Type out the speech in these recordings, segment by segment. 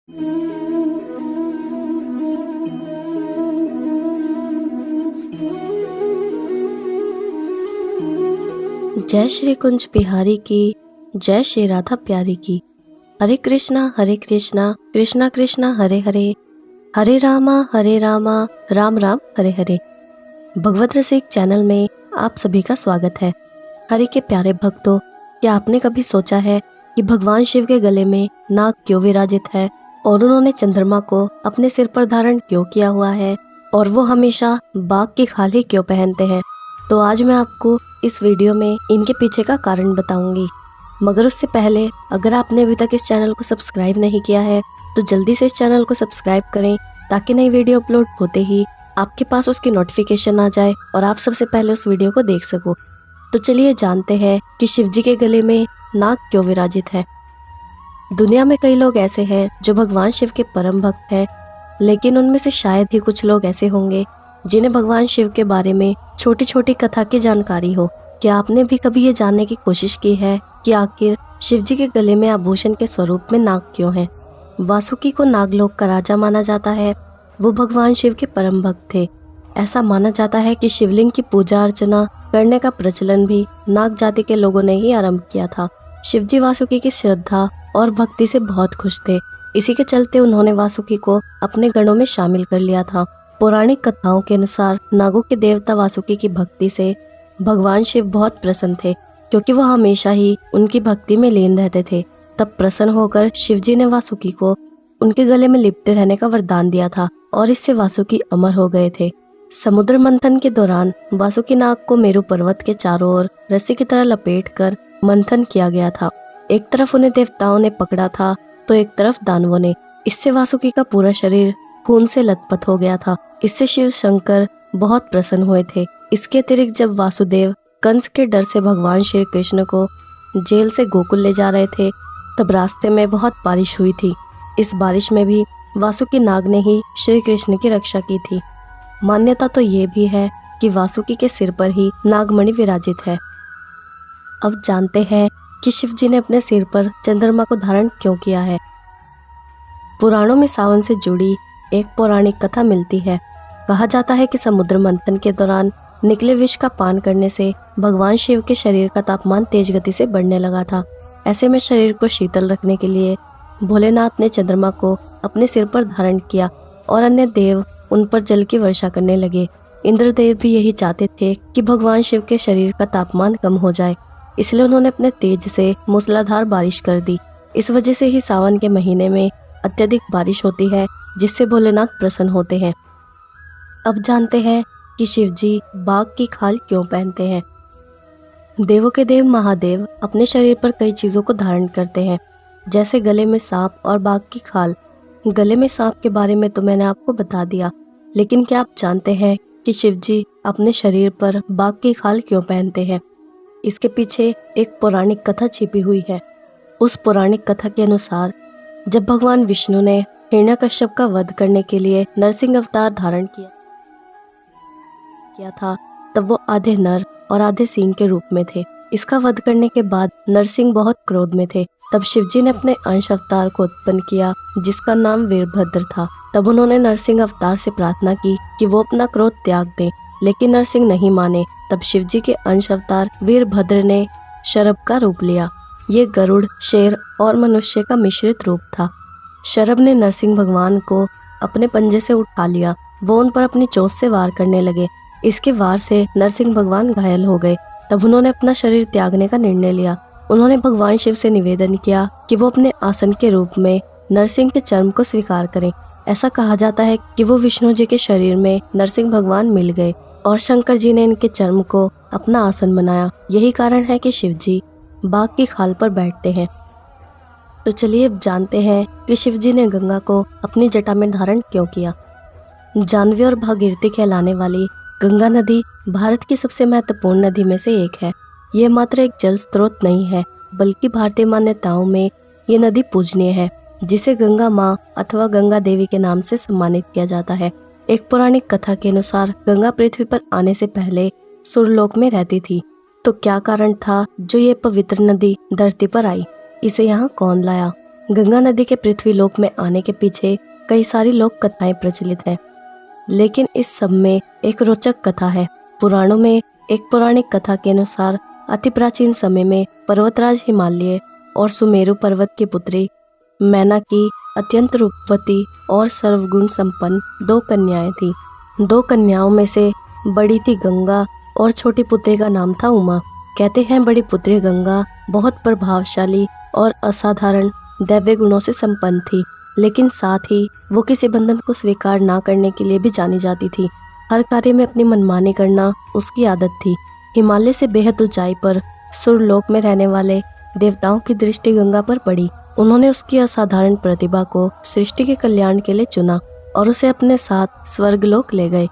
जय श्री कुंज बिहारी की, जय श्री राधा प्यारी की। हरे कृष्णा कृष्णा कृष्णा हरे हरे, हरे रामा राम राम हरे हरे। भगवत रसिक चैनल में आप सभी का स्वागत है। हरि के प्यारे भक्तों, क्या आपने कभी सोचा है कि भगवान शिव के गले में नाग क्यों विराजित है और उन्होंने चंद्रमा को अपने सिर पर धारण क्यों किया हुआ है और वो हमेशा बाघ की खाल ही क्यों पहनते हैं? तो आज मैं आपको इस वीडियो में इनके पीछे का कारण बताऊंगी। मगर उससे पहले अगर आपने अभी तक इस चैनल को सब्सक्राइब नहीं किया है तो जल्दी से इस चैनल को सब्सक्राइब करें ताकि नई वीडियो अपलोड होते ही आपके पास उसकी नोटिफिकेशन आ जाए और आप सबसे पहले उस वीडियो को देख सको। तो चलिए जानते हैं कि शिव जी के गले में नाग क्यों विराजित है। दुनिया में कई लोग ऐसे हैं जो भगवान शिव के परम भक्त हैं, लेकिन उनमें से शायद ही कुछ लोग ऐसे होंगे जिन्हें भगवान शिव के बारे में छोटी छोटी कथा की जानकारी हो। क्या आपने भी कभी ये जानने की कोशिश की है कि आखिर शिव जी के गले में आभूषण के स्वरूप में नाग क्यों है? वासुकी को नागलोक का राजा माना जाता है। वो भगवान शिव के परम भक्त थे। ऐसा माना जाता है कि शिवलिंग की पूजा अर्चना करने का प्रचलन भी नाग जाति के लोगों ने ही आरंभ किया था। शिव जी वासुकी की श्रद्धा और भक्ति से बहुत खुश थे। इसी के चलते उन्होंने वासुकी को अपने गणों में शामिल कर लिया था। पौराणिक कथाओं के अनुसार नागों के देवता वासुकी की भक्ति से भगवान शिव बहुत प्रसन्न थे, क्योंकि वह हमेशा ही उनकी भक्ति में लीन रहते थे। तब प्रसन्न होकर शिव जी ने वासुकी को उनके गले में लिपटे रहने का वरदान दिया था और इससे वासुकी अमर हो गए थे। समुद्र मंथन के दौरान वासुकी नाग को मेरु पर्वत के चारों ओर रस्सी की तरह लपेटकर मंथन किया गया था। एक तरफ उन्हें देवताओं ने पकड़ा था तो एक तरफ दानवों ने। इससे वासुकी का पूरा शरीर खून से लथपथ हो गया था। इससे शिव शंकर बहुत प्रसन्न हुए थे। इसके अतिरिक्त जब वासुदेव कंस के डर से भगवान श्री कृष्ण को जेल से गोकुल ले जा रहे थे, तब रास्ते में बहुत बारिश हुई थी। इस बारिश में भी वासुकी नाग ने ही श्री कृष्ण की रक्षा की थी। मान्यता तो ये भी है कि वासुकी के सिर पर ही नागमणि विराजित है। अब जानते हैं कि शिव जी ने अपने सिर पर चंद्रमा को धारण क्यों किया है। पुराणों में सावन से जुड़ी एक पौराणिक कथा मिलती है। कहा जाता है कि समुद्र मंथन के दौरान निकले विष का पान करने से भगवान शिव के शरीर का तापमान तेज गति से बढ़ने लगा था। ऐसे में शरीर को शीतल रखने के लिए भोलेनाथ ने चंद्रमा को अपने सिर पर धारण किया और अन्य देव उन पर जल की वर्षा करने लगे। इंद्रदेव भी यही चाहते थे कि भगवान शिव के शरीर का तापमान कम हो जाए, इसलिए उन्होंने अपने तेज से मूसलाधार बारिश कर दी। इस वजह से ही सावन के महीने में अत्यधिक बारिश होती है, जिससे भोलेनाथ प्रसन्न होते हैं। अब जानते हैं कि शिव जी बाघ की खाल क्यों पहनते हैं। देवों के देव महादेव अपने शरीर पर कई चीजों को धारण करते हैं, जैसे गले में सांप और बाघ की खाल। गले में सांप के बारे में तो मैंने आपको बता दिया, लेकिन क्या आप जानते हैं कि शिव जी अपने शरीर पर बाघ की खाल क्यों पहनते हैं? इसके पीछे एक पौराणिक कथा छिपी हुई है। उस पौराणिक कथा के अनुसार जब भगवान विष्णु ने हिरण्यकश्यप का वध करने के लिए नरसिंह अवतार धारण किया था, तब वो आधे नर और आधे सिंह के रूप में थे। इसका वध करने के बाद नरसिंह बहुत क्रोध में थे। तब शिवजी ने अपने अंश अवतार को उत्पन्न किया, जिसका नाम वीरभद्र था। तब उन्होंने नरसिंह अवतार से प्रार्थना की कि वो अपना क्रोध त्याग दें, लेकिन नरसिंह नहीं माने। तब शिवजी के अंश अवतार वीरभद्र ने शरभ का रूप लिया। ये गरुड़, शेर और मनुष्य का मिश्रित रूप था। शरभ ने नरसिंह भगवान को अपने पंजे से उठा लिया। वो उन पर अपनी चोंच से वार करने लगे। इसके वार से नरसिंह भगवान घायल हो गए। तब उन्होंने अपना शरीर त्यागने का निर्णय लिया। उन्होंने भगवान शिव से निवेदन किया कि वो अपने आसन के रूप में नरसिंह के चर्म को स्वीकार करें। ऐसा कहा जाता है कि वो विष्णु जी के शरीर में नरसिंह भगवान मिल गए और शंकर जी ने इनके चर्म को अपना आसन बनाया। यही कारण है कि शिव जी बाघ की खाल पर बैठते हैं। तो चलिए अब जानते हैं कि शिव जी ने गंगा को अपनी जटा में धारण क्यों किया। जानवी और भागीरथी कहलाने वाली गंगा नदी भारत की सबसे महत्वपूर्ण नदी में से एक है। ये मात्र एक जल स्रोत नहीं है, बल्कि भारतीय मान्यताओं में ये नदी पूजनीय है, जिसे गंगा माँ अथवा गंगा देवी के नाम से सम्मानित किया जाता है। एक पौराणिक कथा के अनुसार गंगा पृथ्वी पर आने से पहले सुरलोक में रहती थी। तो क्या कारण था जो ये पवित्र नदी धरती पर आई? इसे यहाँ कौन लाया? गंगा नदी के पृथ्वी लोक में आने के पीछे कई सारी लोक कथाएं प्रचलित हैं, लेकिन इस सब में एक रोचक कथा है। पुराणों में एक पौराणिक कथा के अनुसार अति प्राचीन समय में पर्वतराज हिमालय और सुमेरु पर्वत की पुत्री मैना की अत्यंत रूपवती और सर्वगुण संपन्न 2 कन्याएं थीं। 2 कन्याओं में से बड़ी थी गंगा और छोटी पुत्री का नाम था उमा। कहते हैं बड़ी पुत्री गंगा बहुत प्रभावशाली और असाधारण दैवीय गुणों से संपन्न थी, लेकिन साथ ही वो किसी बंधन को स्वीकार ना करने के लिए भी जानी जाती थी। हर कार्य में अपनी मनमानी करना उसकी आदत थी। हिमालय से बेहद ऊंचाई पर सुरलोक में रहने वाले देवताओं की दृष्टि गंगा पर पड़ी। उन्होंने उसकी असाधारण प्रतिभा को सृष्टि के कल्याण के लिए चुना और उसे अपने साथ स्वर्गलोक ले गए।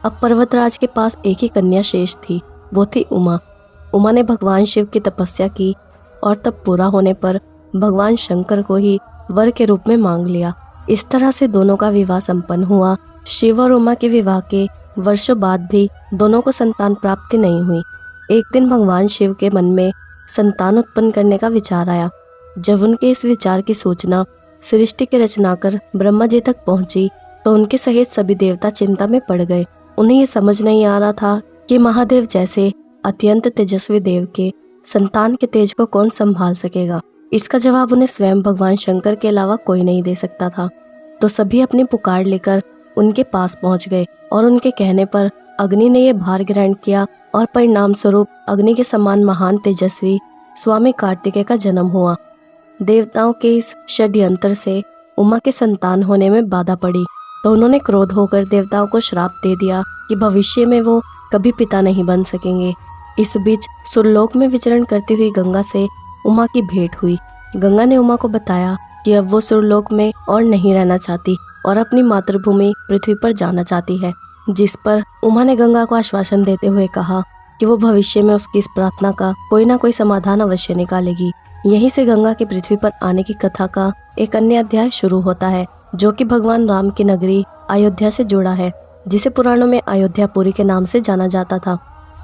अब पर्वतराज के पास एक ही कन्या शेष थी, वो थी उमा। उमा ने भगवान शिव की तपस्या की और तब पूरा होने पर भगवान शंकर को ही वर के रूप में मांग लिया। इस तरह से दोनों का विवाह संपन्न हुआ। शिव और उमा के विवाह के वर्षों बाद भी दोनों को संतान प्राप्ति नहीं हुई। एक दिन भगवान शिव के मन में संतान उत्पन्न करने का विचार आया। जब उनके इस विचार की सूचना सृष्टि के रचनाकर ब्रह्मा जी तक पहुंची तो उनके सहित सभी देवता चिंता में पड़ गए। उन्हें ये समझ नहीं आ रहा था कि महादेव जैसे अत्यंत तेजस्वी देव के संतान के तेज को कौन संभाल सकेगा। इसका जवाब उन्हें स्वयं भगवान शंकर के अलावा कोई नहीं दे सकता था। तो सभी अपनी पुकार लेकर उनके पास पहुंच गए और उनके कहने पर अग्नि ने यह भार ग्रहण किया और परिणाम स्वरूप अग्नि के समान महान तेजस्वी स्वामी कार्तिकेय का जन्म हुआ। देवताओं के इस षड्यंत्र से उमा के संतान होने में बाधा पड़ी तो उन्होंने क्रोध होकर देवताओं को श्राप दे दिया कि भविष्य में वो कभी पिता नहीं बन सकेंगे। इस बीच सुरलोक में विचरण करती हुई गंगा से उमा की भेंट हुई। गंगा ने उमा को बताया कि अब वो सुरलोक में और नहीं रहना चाहती और अपनी मातृभूमि पृथ्वी पर जाना चाहती है, जिस पर उमा ने गंगा को आश्वासन देते हुए कहा कि वो भविष्य में उसकी इस प्रार्थना का कोई ना कोई समाधान अवश्य निकालेगी। यहीं से गंगा की पृथ्वी पर आने की कथा का एक अन्य अध्याय शुरू होता है, जो कि भगवान राम की नगरी अयोध्या से जुड़ा है, जिसे पुराणों में अयोध्यापुरी के नाम से जाना जाता था।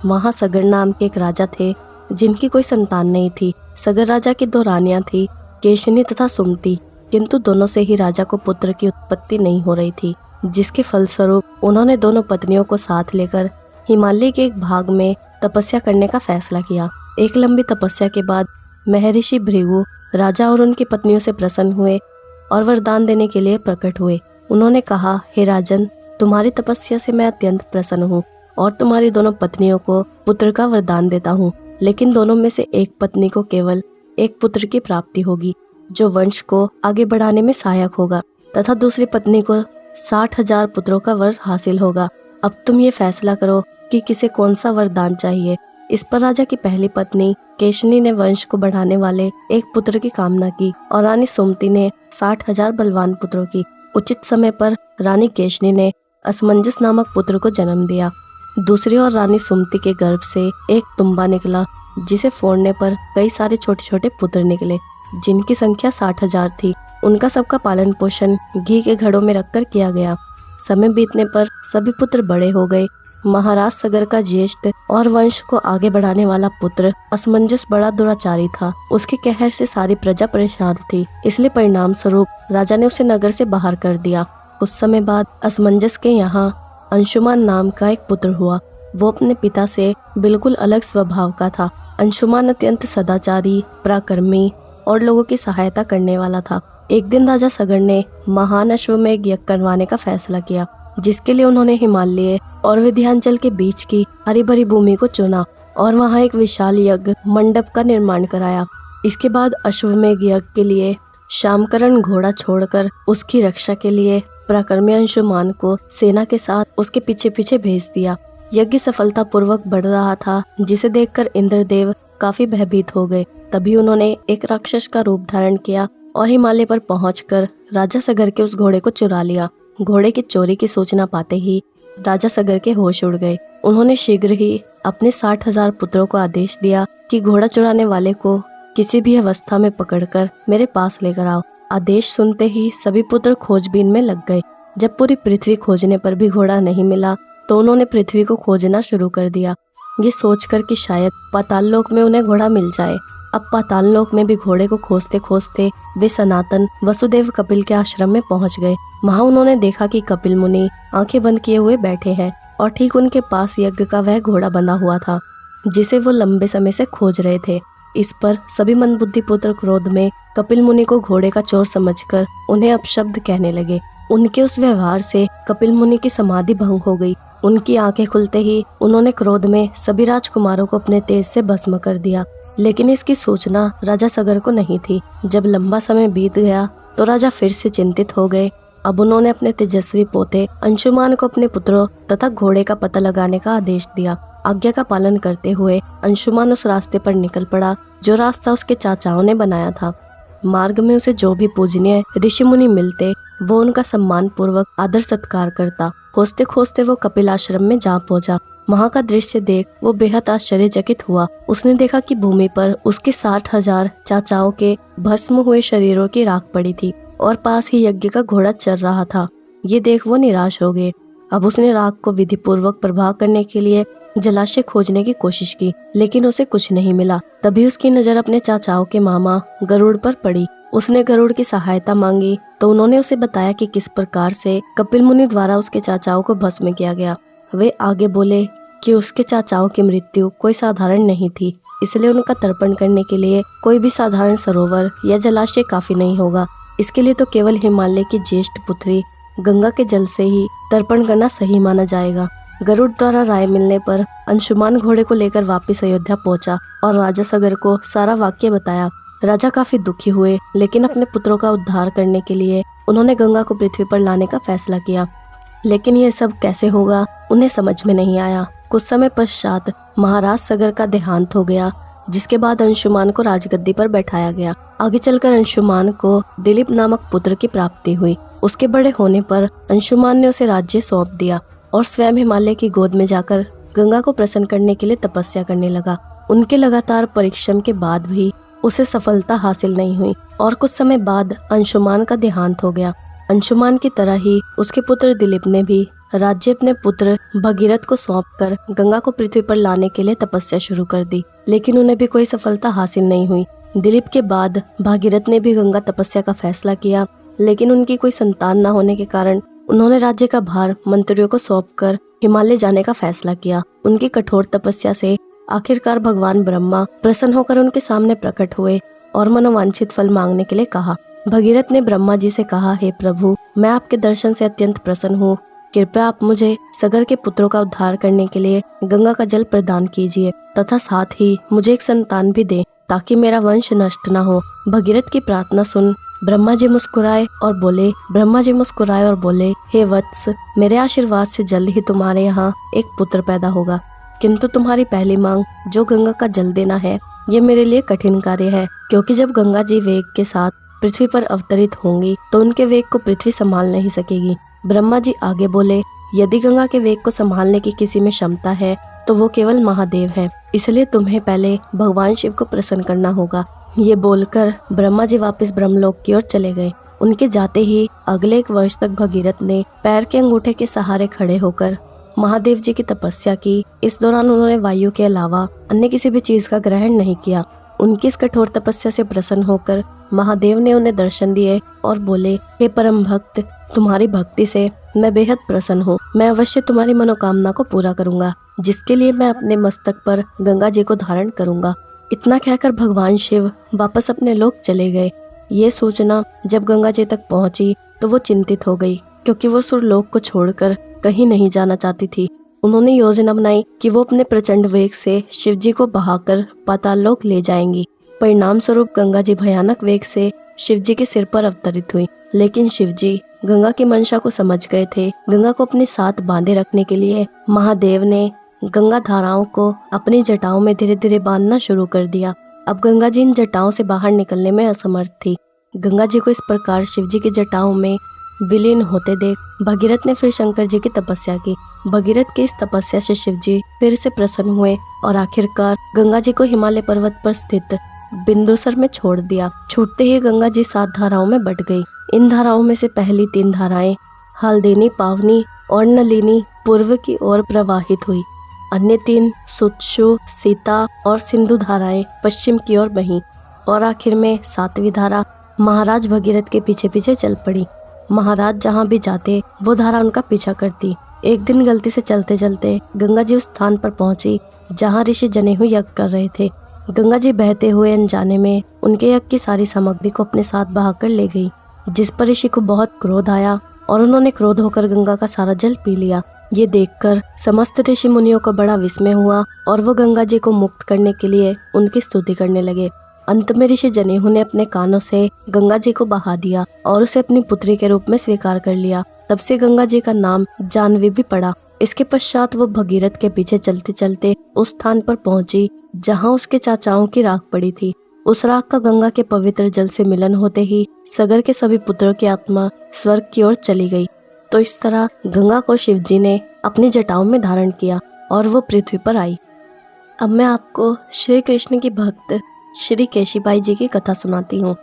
वहाँ सगर नाम के एक राजा थे जिनकी कोई संतान नहीं थी। सगर राजा की 2 रानियां थी, केशनी तथा सुमति, किंतु दोनों से ही राजा को पुत्र की उत्पत्ति नहीं हो रही थी, जिसके फलस्वरूप उन्होंने दोनों पत्नियों को साथ लेकर हिमालय के एक भाग में तपस्या करने का फैसला किया। एक लंबी तपस्या के बाद महर्षि भृगु राजा और उनकी पत्नियों से प्रसन्न हुए और वरदान देने के लिए प्रकट हुए। उन्होंने कहा, हे राजन, तुम्हारी तपस्या से मैं अत्यंत प्रसन्न हूँ और तुम्हारी दोनों पत्नियों को पुत्र का वरदान देता हूँ, लेकिन दोनों में से एक पत्नी को केवल एक पुत्र की प्राप्ति होगी जो वंश को आगे बढ़ाने में सहायक होगा, तथा दूसरी पत्नी को 60,000 पुत्रों का वर हासिल होगा। अब तुम ये फैसला करो कि किसे कौन सा वरदान चाहिए। इस पर राजा की पहली पत्नी केशनी ने वंश को बढ़ाने वाले एक पुत्र की कामना की और रानी सुमति ने 60,000 बलवान पुत्रों की। उचित समय पर रानी केशनी ने असमंजस नामक पुत्र को जन्म दिया। दूसरी ओर रानी सुमति के गर्भ से एक तुम्बा निकला, जिसे फोड़ने पर कई सारे छोटे छोटे पुत्र निकले, जिनकी संख्या 60,000 थी। उनका सबका पालन पोषण घी के घड़ों में रखकर किया गया। समय बीतने पर सभी पुत्र बड़े हो गए। महाराज सगर का ज्येष्ठ और वंश को आगे बढ़ाने वाला पुत्र असमंजस बड़ा दुराचारी था। उसके कहर से सारी प्रजा परेशान थी, इसलिए परिणाम स्वरूप राजा ने उसे नगर से बाहर कर दिया। कुछ समय बाद असमंजस के यहाँ अंशुमान नाम का एक पुत्र हुआ। वो अपने पिता से बिल्कुल अलग स्वभाव का था। अंशुमान अत्यंत सदाचारी, पराक्रमी और लोगों की सहायता करने वाला था। एक दिन राजा सगर ने महान अश्वमेध यज्ञ करवाने का फैसला किया, जिसके लिए उन्होंने हिमालय और विंध्याचल के बीच की हरी भरी भूमि को चुना और वहां एक विशाल यज्ञ मंडप का निर्माण कराया। इसके बाद अश्वमेध यज्ञ के लिए शामकरण घोड़ा छोड़कर उसकी रक्षा के लिए पराक्रमी अंशुमान को सेना के साथ उसके पीछे पीछे भेज दिया। यज्ञ सफलता पूर्वक बढ़ रहा था, जिसे देखकर इंद्रदेव काफी भयभीत हो गए। तभी उन्होंने एक राक्षस का रूप धारण किया और हिमालय पर पहुंचकर राजा सगर के उस घोड़े को चुरा लिया। घोड़े की चोरी की सूचना पाते ही राजा सगर के होश उड़ गए। उन्होंने शीघ्र ही अपने 60,000 पुत्रों को आदेश दिया कि घोड़ा चुराने वाले को किसी भी अवस्था में पकड़कर मेरे पास लेकर आओ। आदेश सुनते ही सभी पुत्र खोजबीन में लग गए। जब पूरी पृथ्वी खोजने पर भी घोड़ा नहीं मिला तो उन्होंने पृथ्वी को खोजना शुरू कर दिया, ये सोचकर कि शायद पाताल लोक में उन्हें घोड़ा मिल जाए। अब पाताल लोक में भी घोड़े को खोजते खोजते वे सनातन वसुदेव कपिल के आश्रम में पहुंच गए। वहां उन्होंने देखा कि कपिल मुनि आंखें बंद किए हुए बैठे हैं और ठीक उनके पास यज्ञ का वह घोड़ा बंधा हुआ था जिसे वो लंबे समय से खोज रहे थे। इस पर सभी मंदबुद्धि पुत्र क्रोध में कपिल मुनि को घोड़े का चोर समझकर उन्हें अपशब्द कहने लगे। उनके उस व्यवहार से कपिल मुनि की समाधि भंग हो गई। उनकी आंखें खुलते ही उन्होंने क्रोध में सभी राजकुमारों को अपने तेज से भस्म कर दिया, लेकिन इसकी सूचना राजा सगर को नहीं थी। जब लंबा समय बीत गया तो राजा फिर से चिंतित हो गए। अब उन्होंने अपने तेजस्वी पोते अंशुमान को अपने पुत्रों तथा घोड़े का पता लगाने का आदेश दिया। आज्ञा का पालन करते हुए अंशुमान उस रास्ते पर निकल पड़ा जो रास्ता उसके चाचाओं ने बनाया था। मार्ग में उसे जो भी पूजनीय ऋषि मुनि मिलते वो उनका सम्मान पूर्वक आदर सत्कार करता। खोजते खोजते वो कपिल आश्रम में जा पहुंचा। वहां का दृश्य देख वो बेहद आश्चर्यचकित हुआ। उसने देखा कि भूमि पर उसके 60,000 चाचाओं के भस्म हुए शरीरों की राख पड़ी थी और पास ही यज्ञ का घोड़ा चल रहा था। ये देख वो निराश हो गए। अब उसने राख को विधि पूर्वक प्रवाह करने के लिए जलाशय खोजने की कोशिश की, लेकिन उसे कुछ नहीं मिला। तभी उसकी नजर अपने चाचाओं के मामा गरुड़ पर पड़ी। उसने गरुड़ की सहायता मांगी तो उन्होंने उसे बताया कि किस प्रकार से कपिल मुनि द्वारा उसके चाचाओं को भस्म किया गया। वे आगे बोले कि उसके चाचाओं की मृत्यु कोई साधारण नहीं थी, इसलिए उनका तर्पण करने के लिए कोई भी साधारण सरोवर या जलाशय काफी नहीं होगा। इसके लिए तो केवल हिमालय की ज्येष्ठ पुत्री गंगा के जल से ही तर्पण करना सही माना जाएगा। गरुड़ द्वारा राय मिलने पर अंशुमान घोड़े को लेकर वापस अयोध्या पहुंचा और राजा सगर को सारा वाक्य बताया। राजा काफी दुखी हुए, लेकिन अपने पुत्रों का उद्धार करने के लिए उन्होंने गंगा को पृथ्वी पर लाने का फैसला किया। लेकिन यह सब कैसे होगा उन्हें समझ में नहीं आया। कुछ समय पश्चात महाराज सगर का देहांत हो गया, जिसके बाद अंशुमान को राजगद्दी पर बैठाया गया। आगे चलकर अंशुमान को दिलीप नामक पुत्र की प्राप्ति हुई। उसके बड़े होने पर अंशुमान ने उसे राज्य सौंप दिया और स्वयं हिमालय की गोद में जाकर गंगा को प्रसन्न करने के लिए तपस्या करने लगा। उनके लगातार परिश्रम के बाद भी उसे सफलता हासिल नहीं हुई और कुछ समय बाद अंशुमान का देहांत हो गया। अंशुमान की तरह ही उसके पुत्र दिलीप ने भी राज्य अपने पुत्र भगीरथ को सौंपकर गंगा को पृथ्वी पर लाने के लिए तपस्या शुरू कर दी, लेकिन उन्हें भी कोई सफलता हासिल नहीं हुई। दिलीप के बाद भागीरथ ने भी गंगा तपस्या का फैसला किया, लेकिन उनकी कोई संतान न होने के कारण उन्होंने राज्य का भार मंत्रियों को सौंपकर हिमालय जाने का फैसला किया। उनकी कठोर तपस्या से आखिरकार भगवान ब्रह्मा प्रसन्न होकर उनके सामने प्रकट हुए और मनोवांछित फल मांगने के लिए कहा। भगीरथ ने ब्रह्मा जी से कहा, हे प्रभु, मैं आपके दर्शन से अत्यंत प्रसन्न हूँ। कृपया आप मुझे सगर के पुत्रों का उद्धार करने के लिए गंगा का जल प्रदान कीजिए तथा साथ ही मुझे एक संतान भी दे ताकि मेरा वंश नष्ट न हो। भगीरथ की प्रार्थना सुन ब्रह्मा जी मुस्कुराए और बोले, हे वत्स, मेरे आशीर्वाद से जल्द ही तुम्हारे यहाँ एक पुत्र पैदा होगा, किंतु तुम्हारी पहली मांग जो गंगा का जल देना है, ये मेरे लिए कठिन कार्य है, क्योंकि जब गंगा जी वेग के साथ पृथ्वी पर अवतरित होंगी तो उनके वेग को पृथ्वी संभाल नहीं सकेगी। ब्रह्मा जी आगे बोले, यदि गंगा के वेग को संभालने की किसी में क्षमता है तो वो केवल महादेव है, इसलिए तुम्हें पहले भगवान शिव को प्रसन्न करना होगा। ये बोलकर ब्रह्मा जी वापस ब्रह्मलोक की ओर चले गए। उनके जाते ही अगले 1 वर्ष तक भगीरथ ने पैर के अंगूठे के सहारे खड़े होकर महादेव जी की तपस्या की। इस दौरान उन्होंने वायु के अलावा अन्य किसी भी चीज का ग्रहण नहीं किया। उनकी इस कठोर तपस्या से प्रसन्न होकर महादेव ने उन्हें दर्शन दिए और बोले, हे परम भक्त, तुम्हारी भक्ति से मैं बेहद प्रसन्न हूँ। मैं अवश्य तुम्हारी मनोकामना को पूरा करूंगा, जिसके लिए मैं अपने मस्तक पर गंगा जी को धारण करूंगा। इतना कहकर भगवान शिव वापस अपने लोक चले गए। ये सूचना जब गंगा जी तक पहुंची तो वो चिंतित हो गई, क्योंकि वो सुरलोक को छोड़कर कहीं नहीं जाना चाहती थी। उन्होंने योजना बनाई कि वो अपने प्रचंड वेग से शिव जी को बहाकर पाताल लोक ले जाएंगी। परिणाम स्वरूप गंगा जी भयानक वेग से शिव जी के सिर पर अवतरित हुई, लेकिन शिव जी गंगा की मंशा को समझ गए थे। गंगा को अपने साथ बांधे रखने के लिए महादेव ने गंगा धाराओं को अपनी जटाओं में धीरे धीरे बांधना शुरू कर दिया। अब गंगा जी इन जटाओं से बाहर निकलने में असमर्थ थी। गंगा जी को इस प्रकार शिव जी की जटाओं में विलीन होते देख भगीरथ ने फिर शंकर जी की तपस्या की। भगीरथ की इस तपस्या से शिव जी फिर से प्रसन्न हुए और आखिरकार गंगा जी को हिमालय पर्वत पर स्थित बिंदुसर में छोड़ दिया। छूटते ही गंगा जी 7 धाराओं में बट गई। इन धाराओं में से पहली 3 धाराएं हल्दीनी, पावनी और नलिनी पूर्व की ओर प्रवाहित हुई। अन्य 3 सुत्सु, सीता और सिंधु धाराएं पश्चिम की ओर बहीं और आखिर में 7वीं धारा महाराज भगीरथ के पीछे पीछे चल पड़ी। महाराज जहाँ भी जाते वो धारा उनका पीछा करती। एक दिन गलती से चलते चलते गंगा जी उस स्थान पर पहुंची जहाँ ऋषि जनेऊ यज्ञ कर रहे थे। गंगा जी बहते हुए अनजाने में उनके यज्ञ की सारी सामग्री को अपने साथ बहाकर ले गई, जिस पर ऋषि को बहुत क्रोध आया और उन्होंने क्रोध होकर गंगा का सारा जल पी लिया। ये देखकर समस्त ऋषि मुनियों को बड़ा विस्मय हुआ और वो गंगा जी को मुक्त करने के लिए उनकी स्तुति करने लगे। अंत में ऋषि जनेऊ ने अपने कानों से गंगा जी को बहा दिया और उसे अपनी पुत्री के रूप में स्वीकार कर लिया। तब से गंगा जी का नाम जाह्नवी भी पड़ा। इसके पश्चात वो भगीरथ के पीछे चलते चलते उस स्थान पर पहुंची जहां उसके चाचाओं की राख पड़ी थी। उस राख का गंगा के पवित्र जल से मिलन होते ही सगर के सभी पुत्रों की आत्मा स्वर्ग की ओर चली गई। तो इस तरह गंगा को शिव जी ने अपनी जटाओं में धारण किया और वो पृथ्वी पर आई। अब मैं आपको श्री कृष्ण की भक्त श्री केशीबाई जी की कथा सुनाती हूँ।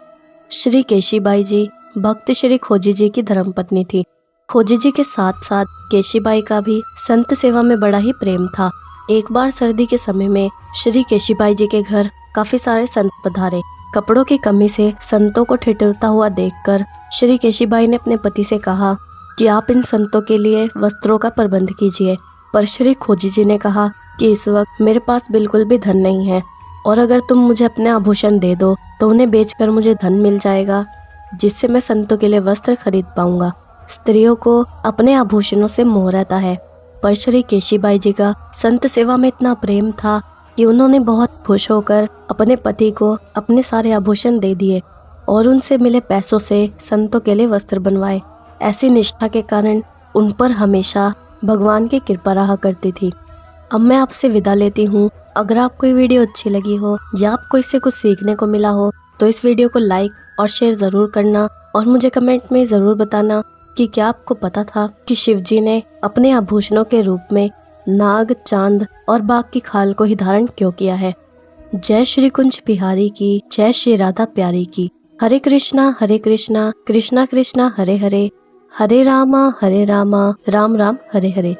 श्री केशीबाई जी भक्त श्री खोजी जी की धर्मपत्नी थी। खोजी जी के साथ साथ केशीबाई का भी संत सेवा में बड़ा ही प्रेम था। एक बार सर्दी के समय में श्री केशीबाई जी के घर काफी सारे संत पधारे। कपड़ों की कमी से संतों को ठिठुरता हुआ देखकर श्री केशीबाई ने अपने पति से कहा कि आप इन संतों के लिए वस्त्रों का प्रबंध कीजिए। पर श्री खोजी जी ने कहा कि इस वक्त मेरे पास बिल्कुल भी धन नहीं है और अगर तुम मुझे अपने आभूषण दे दो तो उन्हें बेचकर मुझे धन मिल जाएगा, जिससे मैं संतों के लिए वस्त्र खरीद पाऊंगा। स्त्रियों को अपने आभूषणों से मोह रहता है, पर श्री केशीबाई जी का संत सेवा में इतना प्रेम था कि उन्होंने बहुत खुश होकर अपने पति को अपने सारे आभूषण दे दिए और उनसे मिले पैसों से संतों के लिए वस्त्र बनवाए। ऐसी निष्ठा के कारण उन पर हमेशा भगवान की कृपा रहा करती थी। अब मैं आपसे विदा लेती हूँ। अगर आपको ये वीडियो अच्छी लगी हो या आपको इससे कुछ सीखने को मिला हो तो इस वीडियो को लाइक और शेयर ज़रूर करना और मुझे कमेंट में ज़रूर बताना कि क्या आपको पता था कि शिव जी ने अपने आभूषणों के रूप में नाग, चांद और बाघ की खाल को ही धारण क्यों किया है। जय श्री कुंज बिहारी की, जय श्री राधा प्यारी की। हरे कृष्णा कृष्णा कृष्णा हरे हरे, हरे रामा राम राम हरे हरे।